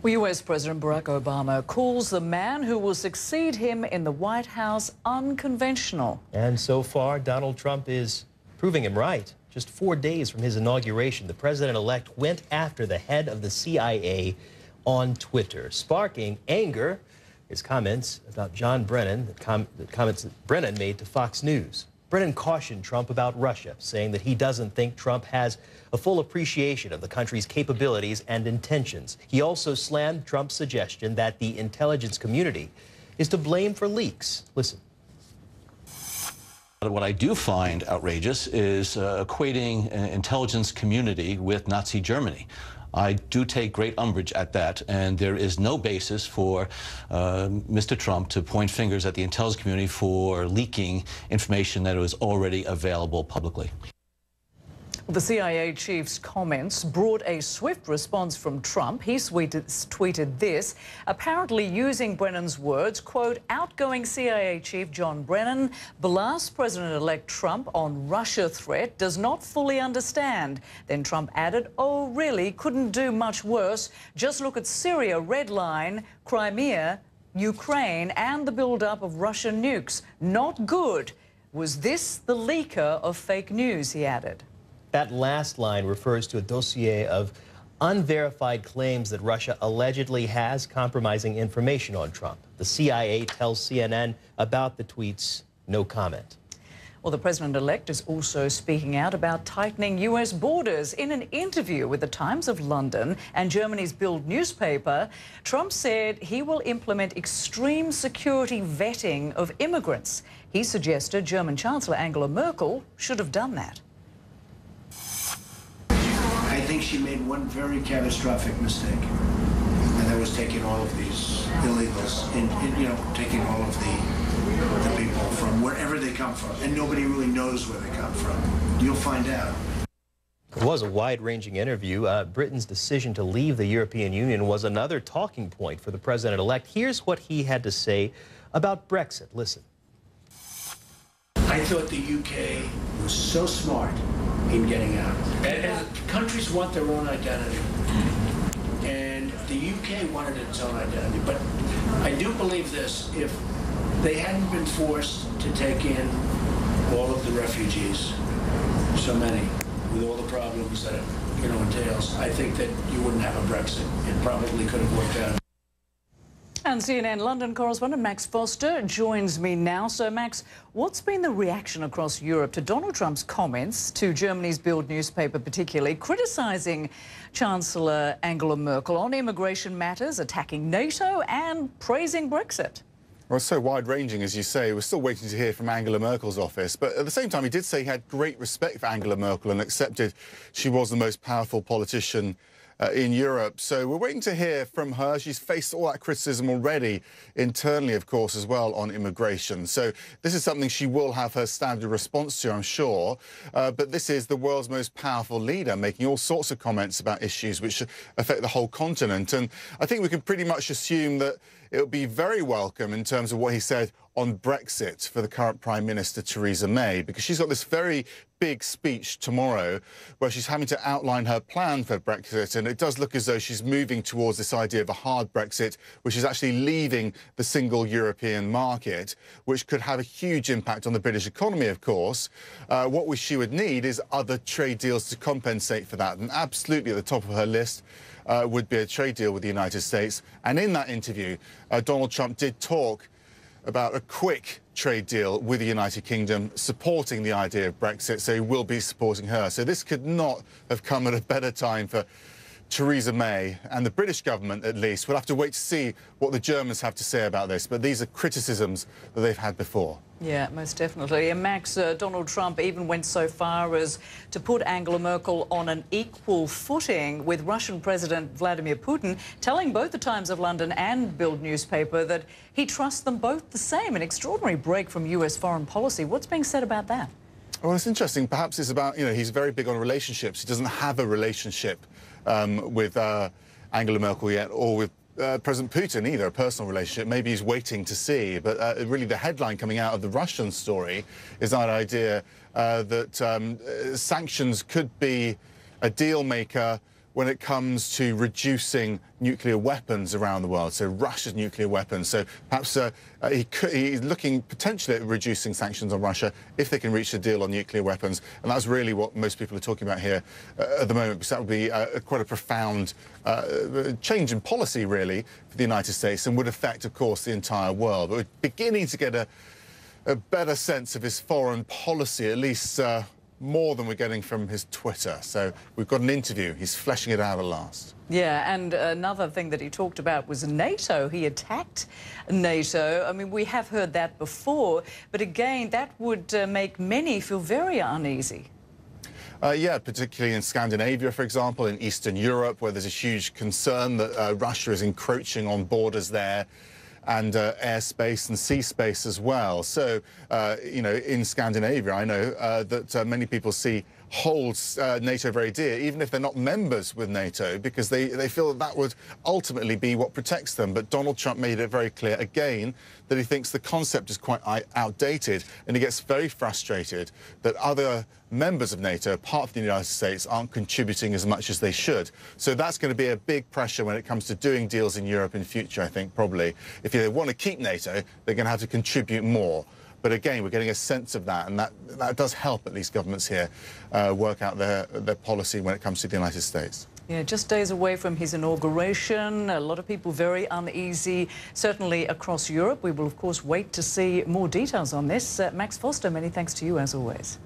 Well, US President Barack Obama calls the man who will succeed him in the White House unconventional. And so far, Donald Trump is proving him right. Just 4 days from his inauguration, the president-elect went after the head of the CIA on Twitter, sparking anger. His comments about John Brennan, the comments that Brennan made to Fox News. Brennan cautioned Trump about Russia, saying that he doesn't think Trump has a full appreciation of the country's capabilities and intentions. He also slammed Trump's suggestion that the intelligence community is to blame for leaks. Listen. What I do find outrageous is equating an intelligence community with Nazi Germany. I do take great umbrage at that, and there is no basis for Mr. Trump to point fingers at the intelligence community for leaking information that was already available publicly. The CIA chief's comments brought a swift response from Trump. He tweeted this, apparently using Brennan's words, quote, outgoing CIA chief John Brennan blasts President-elect Trump on Russia threat, does not fully understand. Then Trump added, oh, really, couldn't do much worse. Just look at Syria, red line, Crimea, Ukraine, and the build-up of Russian nukes. Not good. Was this the leaker of fake news, he added. That last line refers to a dossier of unverified claims that Russia allegedly has compromising information on Trump. The CIA tells CNN about the tweets, no comment. Well, the president-elect is also speaking out about tightening US borders. In an interview with the Times of London and Germany's Bild newspaper, Trump said he will implement extreme security vetting of immigrants. He suggested German Chancellor Angela Merkel should have done that. I think she made one very catastrophic mistake, and that was taking all of these illegals, taking all of the people from wherever they come from, and nobody really knows where they come from. You'll find out. It was a wide-ranging interview. Britain's decision to leave the European Union was another talking point for the president-elect. Here's what he had to say about Brexit. Listen. I thought the UK was so smart in getting out. And countries want their own identity. And the UK wanted its own identity. But I do believe this, if they hadn't been forced to take in all of the refugees, so many, with all the problems that it entails, I think that you wouldn't have a Brexit. It probably could have worked out. And CNN London correspondent Max Foster joins me now. So, Max, what's been the reaction across Europe to Donald Trump's comments to Germany's Bild newspaper, particularly criticising Chancellor Angela Merkel on immigration matters, attacking NATO and praising Brexit? Well, it's so wide-ranging, as you say. We're still waiting to hear from Angela Merkel's office. But at the same time, he did say he had great respect for Angela Merkel and accepted she was the most powerful politician in Europe. So we're waiting to hear from her. She's faced all that criticism already internally, of course, as well on immigration. So this is something she will have her standard response to, I'm sure. But this is the world's most powerful leader making all sorts of comments about issues which affect the whole continent. And I think we can pretty much assume that it'll be very welcome in terms of what he said on Brexit for the current Prime Minister, Theresa May, because she's got this very big speech tomorrow where she's having to outline her plan for Brexit, and it does look as though she's moving towards this idea of a hard Brexit, which is actually leaving the single European market, which could have a huge impact on the British economy, of course. What she would need is other trade deals to compensate for that, and absolutely at the top of her list would be a trade deal with the United States. And in that interview, Donald Trump did talk about a quick trade deal with the United Kingdom, supporting the idea of Brexit, so he will be supporting her. So this could not have come at a better time for Theresa May, and the British government, at least. We'll have to wait to see what the Germans have to say about this, but these are criticisms that they've had before. Yeah, most definitely. And Max, Donald Trump even went so far as to put Angela Merkel on an equal footing with Russian President Vladimir Putin, telling both the Times of London and Bild newspaper that he trusts them both the same. An extraordinary break from US foreign policy. What's being said about that? Well, it's interesting. Perhaps it's about, he's very big on relationships. He doesn't have a relationship with Angela Merkel yet, or with President Putin either, a personal relationship. Maybe he's waiting to see. But really the headline coming out of the Russian story is that idea that sanctions could be a deal maker when it comes to reducing nuclear weapons around the world, so Russia's nuclear weapons. So perhaps he's looking potentially at reducing sanctions on Russia if they can reach a deal on nuclear weapons. And that's really what most people are talking about here at the moment, because that would be quite a profound change in policy, really, for the United States, and would affect, of course, the entire world. But we're beginning to get a better sense of his foreign policy, at least more than we're getting from his Twitter. So we've got an interview. He's fleshing it out at last. Yeah, and another thing that he talked about was NATO. He attacked NATO. I mean, we have heard that before, but again, that would make many feel very uneasy. Yeah, particularly in Scandinavia, for example, in Eastern Europe, where there's a huge concern that Russia is encroaching on borders there, and airspace and sea space as well. So, you know, in Scandinavia, I know that many people holds NATO very dear, even if they're not members with NATO, because they feel that would ultimately be what protects them. But Donald Trump made it very clear again that he thinks the concept is quite outdated, and he gets very frustrated that other members of NATO, apart from the United States, aren't contributing as much as they should. So that's going to be a big pressure when it comes to doing deals in Europe in future, I think, probably. If they want to keep NATO, they're going to have to contribute more. But again, we're getting a sense of that, and that does help at least governments here work out their policy when it comes to the United States. Yeah, just days away from his inauguration, a lot of people very uneasy, certainly across Europe. We will, of course, wait to see more details on this. Max Foster, many thanks to you as always.